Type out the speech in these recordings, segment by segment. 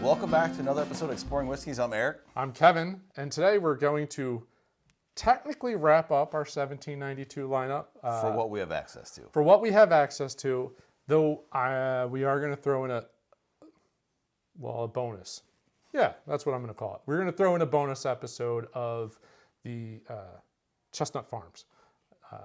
Welcome back to another episode of Exploring Whiskeys. I'm Eric. I'm Kevin, and today we're going to technically wrap up our 1792 lineup. For what we have access to. For what we have access to, though we are going to throw in a bonus. Yeah, that's what I'm going to call it. We're going to throw in a bonus episode of the Chestnut Farms,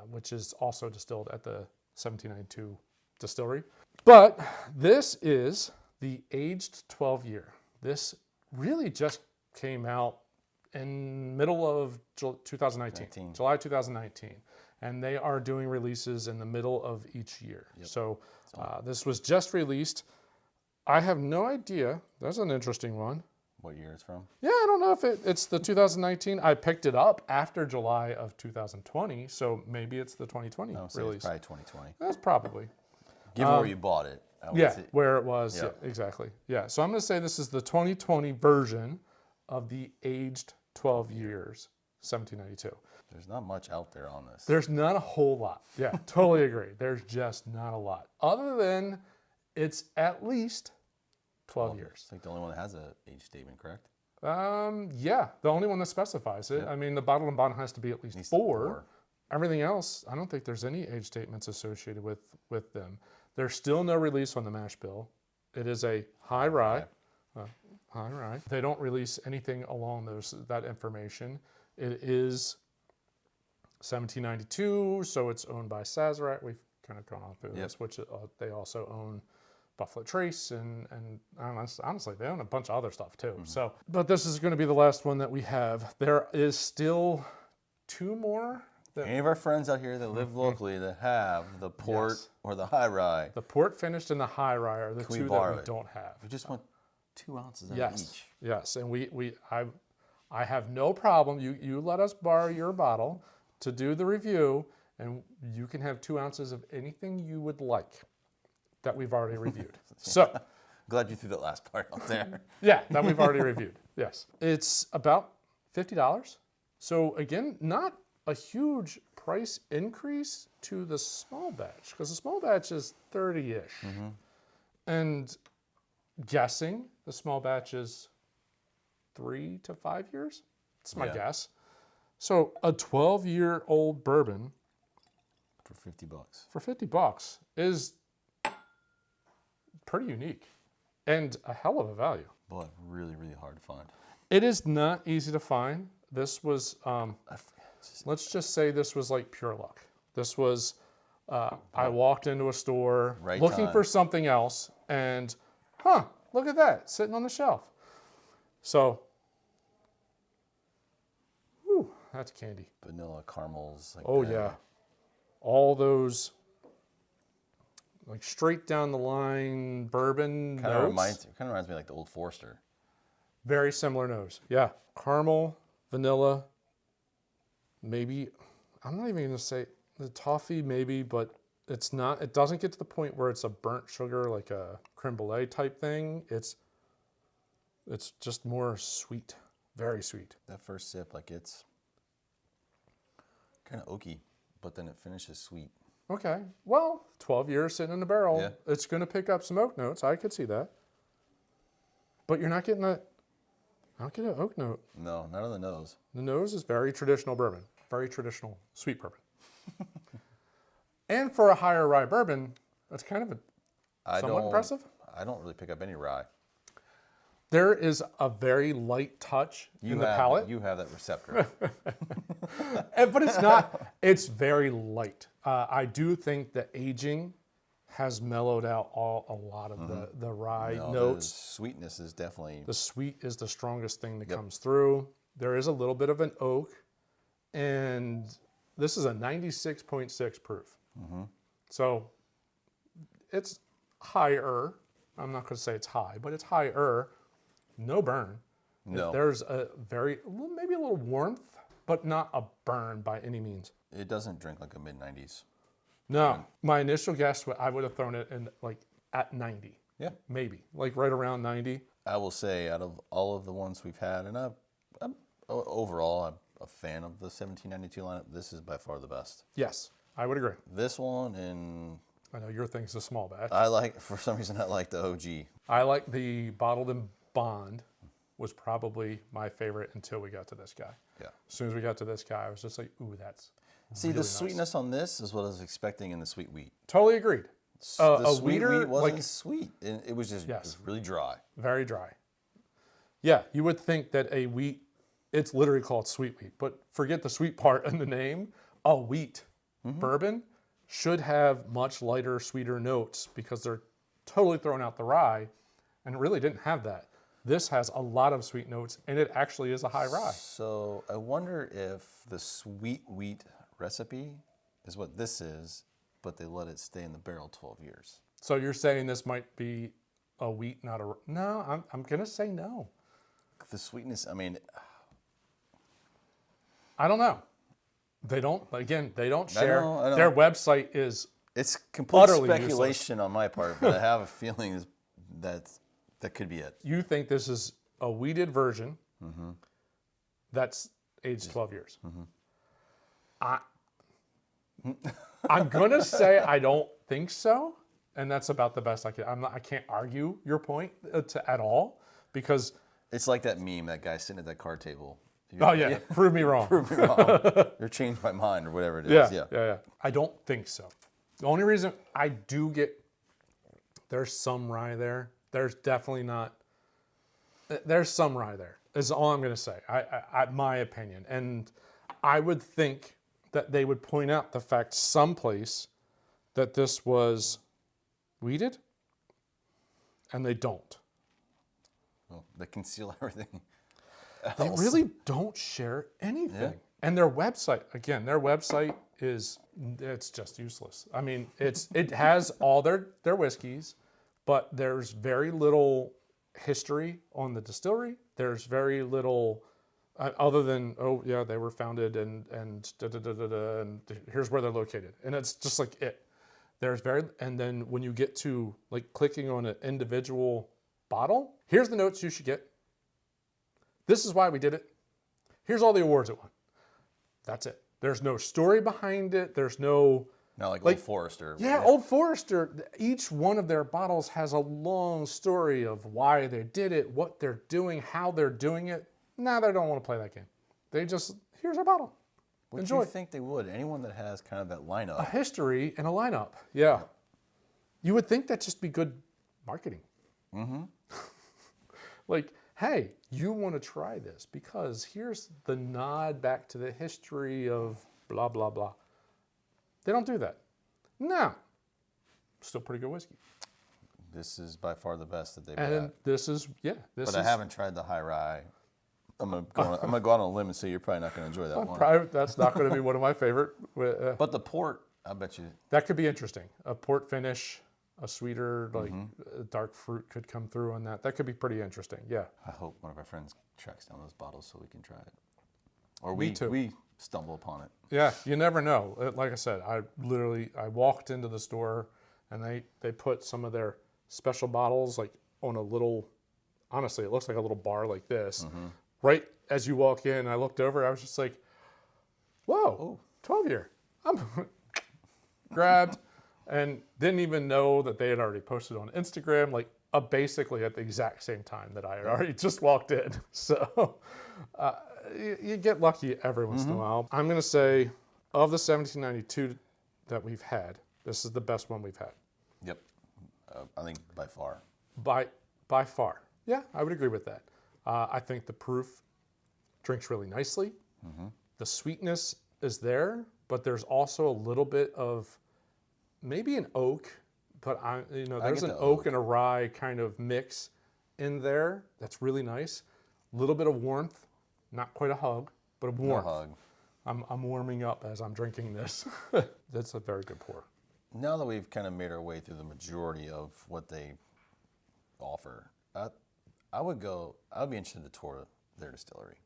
which is also distilled at the 1792 distillery. But this is the aged 12 year. This really just came out in middle of 2019, July 2019. And they are doing releases in the middle of each year. Yep. So this was just released. I have no idea. That's an interesting one. What year it's from? Yeah, I don't know if it's the 2019. I picked it up after July of 2020, so maybe it's the 2020 so release. It's probably 2020. That's probably. Given where you bought it. Where it was. Yep. Yeah, exactly. Yeah, so I'm going to say this is the 2020 version of the aged 12 years, 1792. There's not much out there on this. There's not a whole lot. Yeah, totally agree. There's just not a lot. Other than it's at least 12 years. It's like the only one that has an age statement, correct? Yeah, the only one that specifies it. Yep. I mean, the bottle and bond has to be at least four. Everything else, I don't think there's any age statements associated with them. There's still no release on the mash bill. It is a high rye. High rye. They don't release anything along that information. It is 1792, so it's owned by Sazerac. We've kind of gone on through this, which they also own Buffalo Trace, and honestly, they own a bunch of other stuff too. Mm-hmm. So, but this is going to be the last one that we have. There is still two more. Any of our friends out here that live locally that have the port or the high rye. The port finished and the high rye are the two that we don't have. We just want 2 ounces of each. Yes, and I have no problem. You let us borrow your bottle to do the review, and you can have 2 ounces of anything you would like that we've already reviewed. So glad you threw that last part out there. Yeah, that we've already reviewed. Yes. It's about $50. So again, not a huge price increase to the small batch, because the small batch is 30-ish. Mm-hmm. And guessing the small batch is 3 to 5 years. That's my guess. So a 12-year-old bourbon for $50. For $50 is pretty unique and a hell of a value. Boy, really, really hard to find. It is not easy to find. This was, let's just say this was like pure luck. This was, I walked into a store looking for something else and, look at that, sitting on the shelf. So, whew, that's candy. Vanilla caramels. Like yeah. All those, like straight down the line bourbon notes. Kind of reminds me like the Old Forester. Very similar nose. Yeah. Caramel, vanilla, maybe, I'm not even going to say the toffee maybe, but it's not, it doesn't get to the point where it's a burnt sugar, like a creme brulee type thing. It's just more sweet, very sweet. That first sip, like it's kind of oaky, but then it finishes sweet. Okay. Well, 12 years sitting in the barrel. Yeah. It's going to pick up some oak notes. I could see that. But you're not getting that. I don't get an oak note. No, not on the nose. The nose is very traditional bourbon. Very traditional sweet bourbon. And for a higher rye bourbon, that's kind of somewhat impressive. I don't really pick up any rye. There is a very light touch in the palate. You have that receptor. But it's not, it's very light. I do think the aging has mellowed out a lot of the rye notes. The sweetness is definitely... The sweet is the strongest thing that comes through. There is a little bit of an oak, and this is a 96.6 proof. Mm-hmm. So it's higher. I'm not going to say it's high, but it's higher. No burn. No. There's maybe a little warmth, but not a burn by any means. It doesn't drink like a mid-90s. No. My initial guess, I would have thrown it in like at 90. Yeah. Maybe. Like right around 90. I will say out of all of the ones we've had, and I'm overall a fan of the 1792 lineup, this is by far the best. Yes, I would agree. This one and... I know your thing's a small batch. For some reason, I like the OG. I like the bottled and Bond was probably my favorite until we got to this guy. Yeah. As soon as we got to this guy, I was just like, ooh, that's See, really the nice. sweetness on this is what I was expecting in the sweet wheat. Totally agreed. The A sweet wheater, wheat wasn't like- sweet. It was just it Yes. was really dry. Very dry. Yeah, you would think that a wheat, it's literally called sweet wheat, but forget the sweet part in the name. A wheat bourbon should have much lighter, sweeter notes because they're totally throwing out the rye, and it really didn't have that. This has a lot of sweet notes, and it actually is a high rye. So I wonder if the sweet wheat recipe is what this is, but they let it stay in the barrel 12 years. So you're saying this might be a wheat, not a... No, I'm going to say no. The sweetness, I mean, I don't know. They don't, again, they don't share. I know. Their website is... it's complete Utterly speculation on my part, but I have a feeling that could be it. You think this is a wheated version that's aged 12 years. I'm going to say I don't think so, and that's about the best I can. I can't argue your point at all, because... It's like that meme, that guy sitting at that card table. Oh, yeah, prove me wrong. Prove me wrong. Or changed my mind, or whatever it is. Yeah. I don't think so. The only reason I do get... There's some rye there. There's definitely not... There's some rye there, is all I'm going to say, my opinion. And I would think that they would point out the fact someplace that this was wheated, and they don't. Well, they conceal everything. They really don't share anything. Yeah. And their website, again, it's just useless. I mean, it has all their whiskeys, but there's very little history on the distillery. There's very little other than, oh yeah, they were founded and and here's where they're located. And it's just like it. And then when you get to like clicking on an individual bottle, here's the notes you should get. This is why we did it. Here's all the awards it won. That's it. There's no story behind it. There's no... Not like Old Forester. Yeah, Old Forester, each one of their bottles has a long story of why they did it, what they're doing, how they're doing it. Nah, they don't want to play that game. They just, here's our bottle. Would Enjoy. you think they would? Anyone that has kind of that A lineup. history and a lineup. Yeah. You would think that'd just be good marketing. Like, hey, you want to try this because here's the nod back to the history of blah, blah, blah. They don't do that. No. Still pretty good whiskey. This is by far the best that they've And had. this is, But I haven't tried the high rye. I'm gonna go on a limb and say you're probably not gonna enjoy that one. That's not going to be one of my favorite. But the port, I bet you. That could be interesting. A port finish, a sweeter, like dark fruit could come through on that. That could be pretty interesting. Yeah. I hope one of our friends tracks down those bottles so we can try it. Or Me too. we stumble upon it. Yeah, you never know. Like I said, I walked into the store and they put some of their special bottles like on a little, honestly, it looks like a little bar like this. Right as you walk in, I looked over, I was just like, whoa, 12 year. I'm grabbed and didn't even know that they had already posted on Instagram, like basically at the exact same time that I had already just walked in. So you get lucky every once in a while. I'm going to say of the 1792 that we've had, this is the best one we've had. Yep. I think by far. By far. Yeah, I would agree with that. I think the proof drinks really nicely. The sweetness is there, but there's also a little bit of maybe an oak, but there's an oak and a rye kind of mix in there that's really nice. A little bit of warmth, not quite a hug, but a warmth. No hug. I'm warming up as I'm drinking this. That's a very good pour. Now that we've kind of made our way through the majority of what they offer, I would be interested to tour their distillery.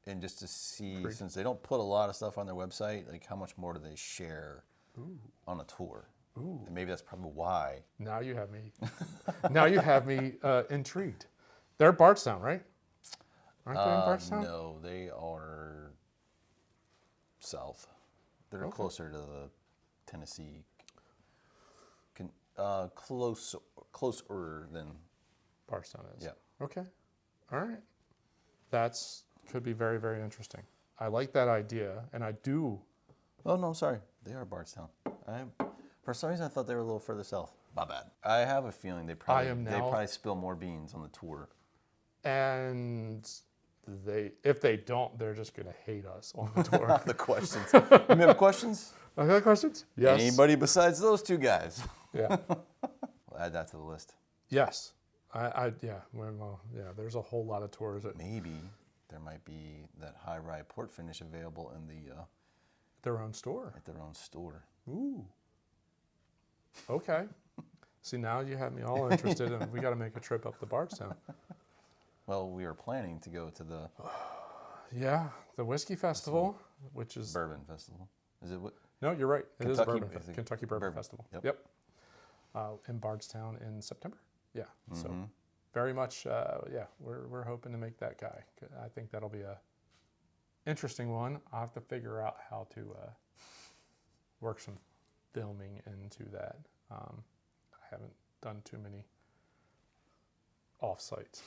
And just to see, since they don't put a lot of stuff on their website, like how much more do they share on a tour? And maybe that's probably why. Now you have me. Now you have me intrigued. They're Bardstown, right? Aren't they in Bardstown? No, they are south. They're closer to the Tennessee. Closer than Bardstown is. Yeah. Okay. All right. That's could be very, very interesting. I like that idea, and I do. Oh, no, I'm sorry. They are Bardstown. For some reason, I thought they were a little further south. My bad. I have a feeling they probably spill more beans on the tour. And if they don't, they're just going to hate us on the tour. The questions. You have questions? I got questions? Yes. Anybody besides those two guys? Yeah. We'll add that to the list. Yes. There's a whole lot of tours. Maybe there might be that high rye port finish available in their own store. At their own store. Ooh. Okay. See, now you have me all interested, and we got to make a trip up to Bardstown. Well, we are planning to go to the... the Whiskey Festival, which is... Bourbon Festival. Is it what? No, you're right. It is Kentucky, Bourbon. Kentucky Bourbon Festival. Yep. In Bardstown in September. Yeah. So very much, we're hoping to make that guy. I think that'll be a interesting one. I'll have to figure out how to work some filming into that. I haven't done too many off-sites.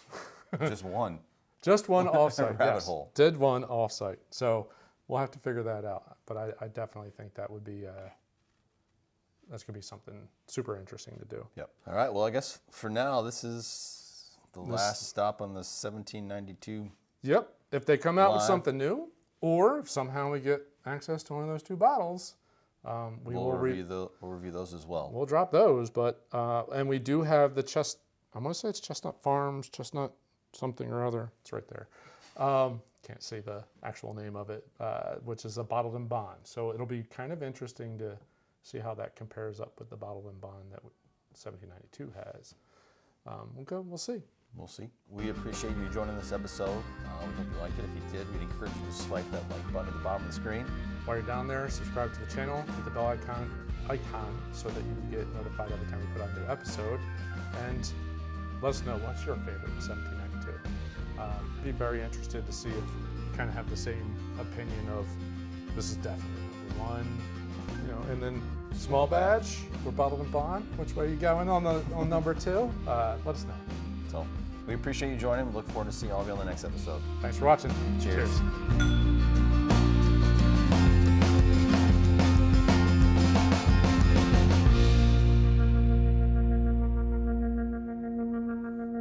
Just one. Just one off-site, Rabbit hole. Did one off-site. So we'll have to figure that out. But I definitely think that would be, that's going to be something super interesting to do. Yep. All right. Well, I guess for now, this is the last stop on the 1792. Yep. If they come out with Live. something new, or if somehow we get access to one of those two bottles, we'll review those as well. We'll drop those. But and we do have the I'm going to say it's Chestnut Farms, Chestnut something or other. It's right there. Can't say the actual name of it, which is a bottled in bond. So it'll be kind of interesting to see how that compares up with the bottled in bond that 1792 has. We'll see. We'll see. We appreciate you joining this episode. We hope you liked it. If you did, we'd encourage you to swipe that like button at the bottom of the screen. While you're down there, subscribe to the channel, hit the bell icon so that you can get notified every time we put out a new episode. And let us know, what's your favorite 1792? Be very interested to see if you kind of have the same opinion of this is definitely number one, and then small badge or bottled in bond. Which way you going on number two? Let us know. So we appreciate you joining. We look forward to seeing all of you on the next episode. Thanks for watching. Cheers.